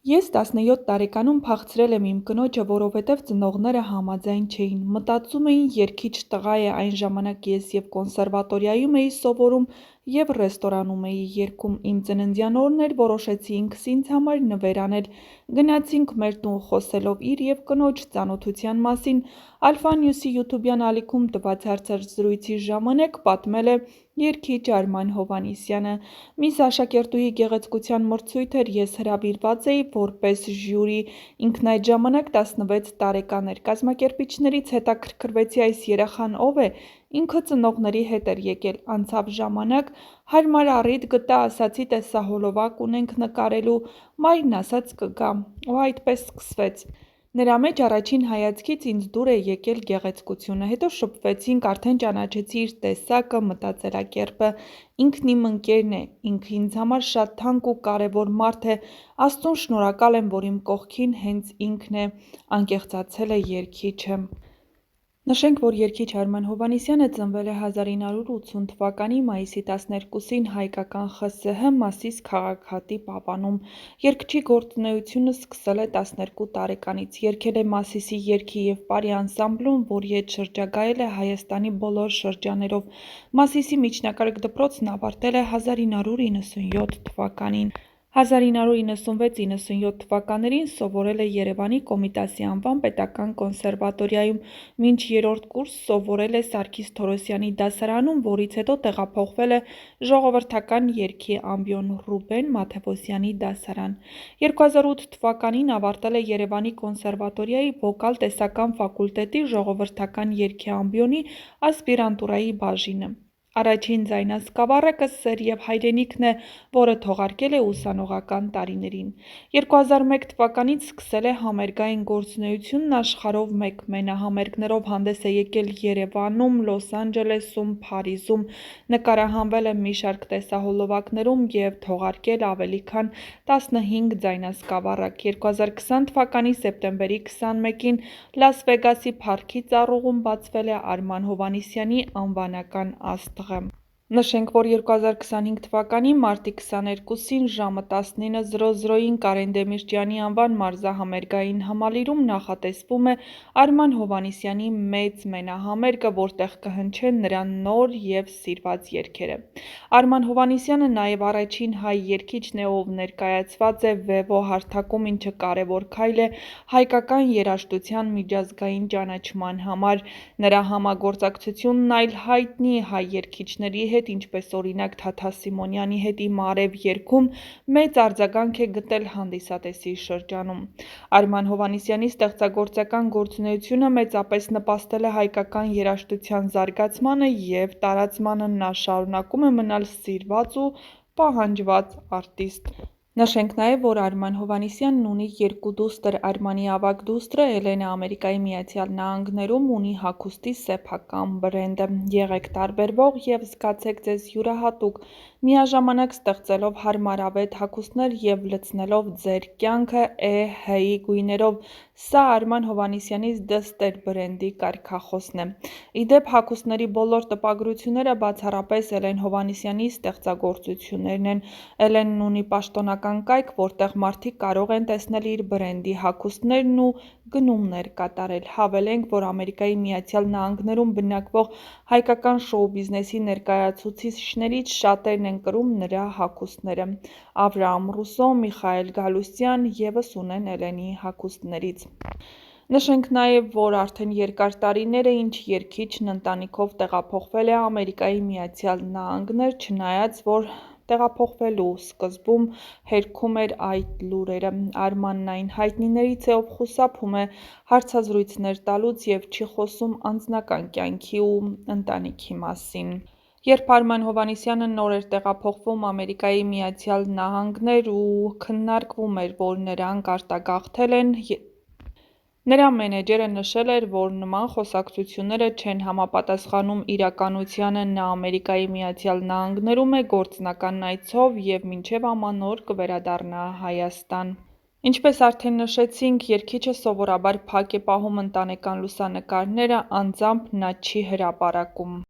Ես 17 տարեկանում փախցրել եմ իմ կնոջը, որովհետև ծնողները համաձայն չէին, մտածում էին երգիչ տղա է, այն ժամանակ ես և կոնսերվատորիայում էի սովորում և ռեստորանում էի երգում, իմ ծննդյան օրն էր, որոշեցի ինքս ինձ համար նվեր անել, գնացինք մեր տուն խոսելով իր և կնոջ ծանոթության մասին, Alpha News-ի յութուբյան ալիքում տված հարցազրույցի ժամանակ պատմել է երգիչ Արման Հովհաննիսյանը, միս աշակերտուհի գեղեցկության մրցույթ էր, ես հրավիրված էի որպես ժյուրի, ինքն այդ ժամանակ 16 տարեկան էր, կազմակերպիչներից հետաքրքրվեցի այս երեխան ով է, ինքը ծնողների հետ էր եկել, անցավ ժամանակ, հարմար առիթ գտա, ասացի տեսա հոլովակ ունենք նկարելու, մայրն ասաց կգա, ու այդպես սկսվեց, նրա մեջ առաջին հայացքից ինձ դուր է եկել գեղեցկությունը, հետո շփվեցինք, արդեն ճանաչեցի իր տեսակը, մտածելակերպը, ինքն իմ ընկերն է, ինքը ինձ համար շատ թանկ ու կարևոր մարդ է, Աստծուն շնորհակալ եմ, որ իմ կողքին հենց ինքն է, անկեղծացել է երգիչը։ Նշենք, որ երգիչ Արման Հովհաննիսյանը ծնվել է 1980 թվականի մայիսի 12-ին հայկական ԽՍՀ Մասիս քաղաքատի Պապանում, երգչի գործունեությունը սկսել է 12 տարեկանից, երգել է Մասիսի երգի և պարի անսամբլում, որի հետ շրջագայել է Հայաստանի բոլոր շրջաններով, Մասիսի միջնակարգ դպրոցն ավարտել է 1997 թվականին։ 1996-97 թվականներին սովորել է Երևանի Կոմիտասի անվան պետական կոնսերվատորիայում, մինչ երրորդ կուրս սովորել է Սարգիս Թորոսյանի դասարանում, որից հետո տեղափոխվել է ժողովրդական երգի ամբիոն Ռուբեն Մաթևոսյանի դասարան։ 2008 թվականին ավարտել է Երևանի կոնսերվատորիայի վոկալ տեսական ֆակուլտետի ժողովրդական երգի ամբիոնի ասպիրանտուրայի բաժինը։ Առաջին ձայնասկավառակը «Սեր և հայրենիքն» է, որը թողարկել է ուսանողական տարիներին։ 2001 թվականից սկսել է համերգային գործունեությունն աշխարհով մեկ մենահամերգներով հանդես է եկել Երևանում, Լոս Անջելեսում, Փարիզում, նկարահանվել է մի շարք տեսահոլովակներում և թողարկել ավելի քան 15 ձայնասկավառակ։ 2020 թվականի սեպտեմբերի 21-ին Լաս Վեգասի Փարքի ծառուղում բացվել է Արման Հովհաննիսյանի անվանական աստղը։ Նշենք, որ 2025 թվականի մարտի 22-ին ժամը 19:00-ին Կարեն Դեմիրճյանի անվան մարզահամերգային համալիրում նախատեսվում է Արման Հովհաննիսյանի մեծ մենահամերգը, որտեղ կհնչեն նրա նոր և սիրված երգերը։ Արման Հովհաննիսյանը նաև առաջին հայ երգիչն է, ով ներկայացված է Վեվո հարթակում, ինչը կարևոր քայլ է հայկական երաժշտության միջազգային ճանաչման համար։ Նրա համագործակցությունն այլ հայտնի հայ երգիչների հետ, ինչպես օրինակ Թաթա Սիմոնյանի հետ Իմ արև երգում, մեծ արձագանք է գտել հանդիսատեսի շրջանում։ Արման Հովհաննիսյանի ստեղծագործական գործունեությունը մեծապես նպաստել է հայկական երաժշտության զարգացմանը և տարածմանը, նա շարունակում է մնալ սիրված ու պահանջված արտիստ։ Նշենք նաև, որ Արման Հովհաննիսյանն ունի երկու դուստր, Արմանի ավագ դուստրը Էլենը Ամերիկայի Միացյալ Նահանգներում ունի հագուստի սեփական բրենդ։ Եղեք տարբերվող և զգացեք ձեզ յուրահատուկ, միաժամանակ ստեղծելով հարմարավետ հագուստներ և լցնելով ձեր կյանքը ԷՀ-ի գույներով, սա Արման Հովհաննիսյանի դստեր բրենդի կարգախոսն է։ Ի դեպ, հագուստների բոլոր տպագրությունները բացառապես Էլեն Հովհաննիսյանի ստեղծագործություններն են։ Էլենն ունի պաշտոնական կայք, որտեղ մարդիկ կարող են տեսնել իր բրենդի հագուստներն ու գնումներ կատարել։ Հավելենք, որ Ամերիկայի Միացյալ Նահանգներում բնակվող հայկական շոու բիզնեսի ներկայացուցիչներից շատերն են կրում նրա հագուստները։ Ավրահամ Ռուսո, Միխայել Գալուստյան ևս ունեն Էլենի հագուստներից։ Նշենք նաև, որ արդեն երկար տարիներ է, ինչ երգիչն ընտանիքով տեղափոխվել է Ամերիկայի Միացյալ Նահանգներ, չնայած, որ տեղափոխվելու սկզբում հերքում էր այդ լուրերը։ Արմանն այն հայտնիներից է, ով խուսափում է հարցազրույցներ տալուց և չի խոսում անձնական կյանքի ու ընտանիքի մասին։ Երբ Արման Հովհաննիսյանը նոր էր տեղափոխվում Ամերիկայի Միացյալ Նահանգներ ու քննարկվում էր, որ նրանք արտագաղթել են, նրա մենեջերը նշել էր, որ նման խոսակցությունները չեն համապատասխանում իրականությանը, նա Ամերիկայի Միացյալ Նահանգներում է գործնական այցով և մինչև ամանոր կվերադառնա Հայաստան։ Ինչպես արդեն նշեցինք, երգիչը սովորաբար փակ է պահում ընտանեկան լուսանկարները, անձամբ նա չի հրապարակում։